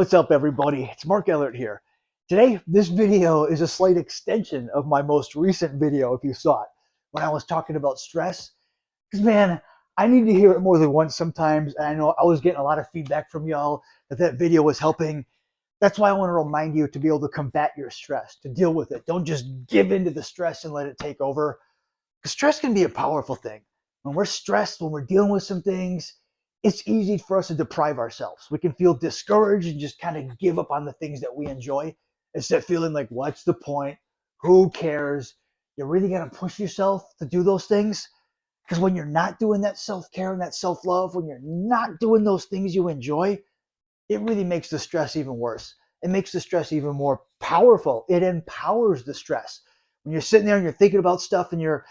What's up, everybody? It's Mark Ellert here. Today, this video is a slight extension of my most recent video, if you saw it, when I was talking about stress. Because, man, I need to hear it more than once sometimes, and I know I was getting a lot of feedback from y'all that video was helping. That's why I want to remind you to be able to combat your stress, to deal with it. Don't just give into the stress and let it take over. Because stress can be a powerful thing. When we're stressed, when we're dealing with some things, it's easy for us to deprive ourselves. We can feel discouraged and just kind of give up on the things that we enjoy instead of feeling like, what's the point? Who cares? You really got to push yourself to do those things. Because when you're not doing that self-care and that self-love, when you're not doing those things you enjoy, it really makes the stress even worse. It makes the stress even more powerful. It empowers the stress. When you're sitting there and you're thinking about stuff and you're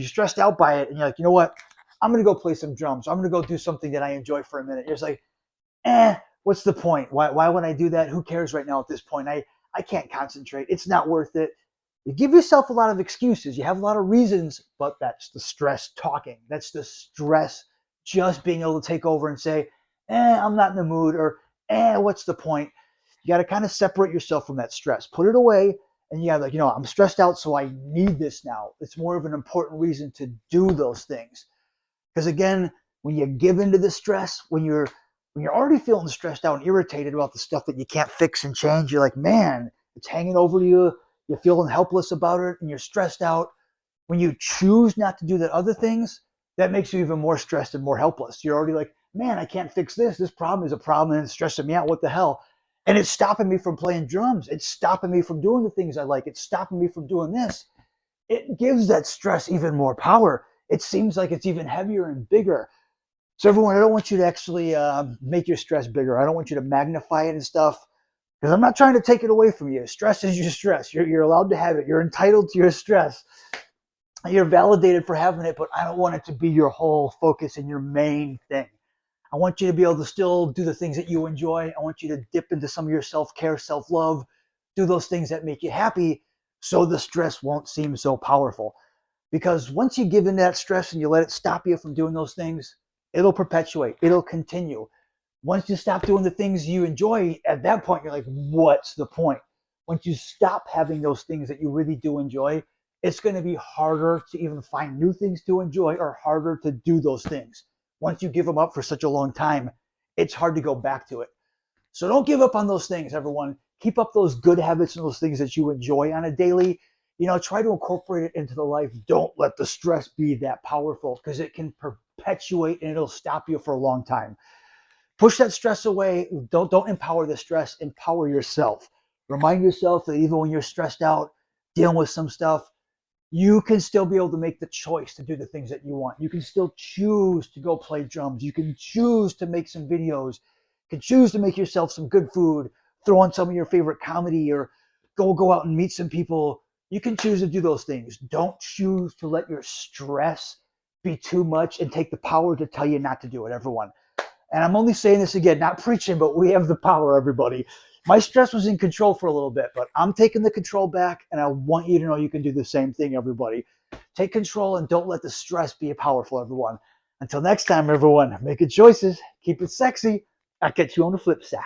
stressed out by it, and you're like, you know what? I'm going to go play some drums. I'm going to go do something that I enjoy for a minute. You're just like, what's the point? Why would I do that? Who cares right now at this point? I can't concentrate. It's not worth it. You give yourself a lot of excuses. You have a lot of reasons, but that's the stress talking. That's the stress just being able to take over and say, I'm not in the mood, or what's the point? You got to kind of separate yourself from that stress. Put it away, and you got to, I'm stressed out, so I need this now. It's more of an important reason to do those things. Because again, when you give into the stress, when you're already feeling stressed out and irritated about the stuff that you can't fix and change, you're like, man, it's hanging over you. You're feeling helpless about it, and you're stressed out. When you choose not to do the other things, that makes you even more stressed and more helpless. You're already like, man, I can't fix this. This problem is a problem, and it's stressing me out. What the hell? And it's stopping me from playing drums. It's stopping me from doing the things I like. It's stopping me from doing this. It gives that stress even more power. It seems like it's even heavier and bigger. So everyone, I don't want you to actually make your stress bigger. I don't want you to magnify it and stuff, because I'm not trying to take it away from you. Stress is your stress. You're allowed to have it. You're entitled to your stress. You're validated for having it, but I don't want it to be your whole focus and your main thing. I want you to be able to still do the things that you enjoy. I want you to dip into some of your self-care, self-love, do those things that make you happy, so the stress won't seem so powerful. Because once you give in that stress and you let it stop you from doing those things, it'll perpetuate, it'll continue. Once you stop doing the things you enjoy, at that point, you're like, what's the point? Once you stop having those things that you really do enjoy, it's going to be harder to even find new things to enjoy, or harder to do those things. Once you give them up for such a long time, it's hard to go back to it. So don't give up on those things, everyone. Keep up those good habits and those things that you enjoy on a daily. Try to incorporate it into the life. Don't let the stress be that powerful, because it can perpetuate and it'll stop you for a long time. Push that stress away. Don't empower the stress. Empower yourself. Remind yourself that even when you're stressed out, dealing with some stuff, you can still be able to make the choice to do the things that you want. You can still choose to go play drums. You can choose to make some videos. You can choose to make yourself some good food, throw on some of your favorite comedy, or go out and meet some people. You can choose to do those things. Don't choose to let your stress be too much and take the power to tell you not to do it, everyone. And I'm only saying this again, not preaching, but we have the power, everybody. My stress was in control for a little bit, but I'm taking the control back, and I want you to know you can do the same thing, everybody. Take control and don't let the stress be powerful, everyone. Until next time, everyone, make good choices, keep it sexy. I'll catch you on the flip side.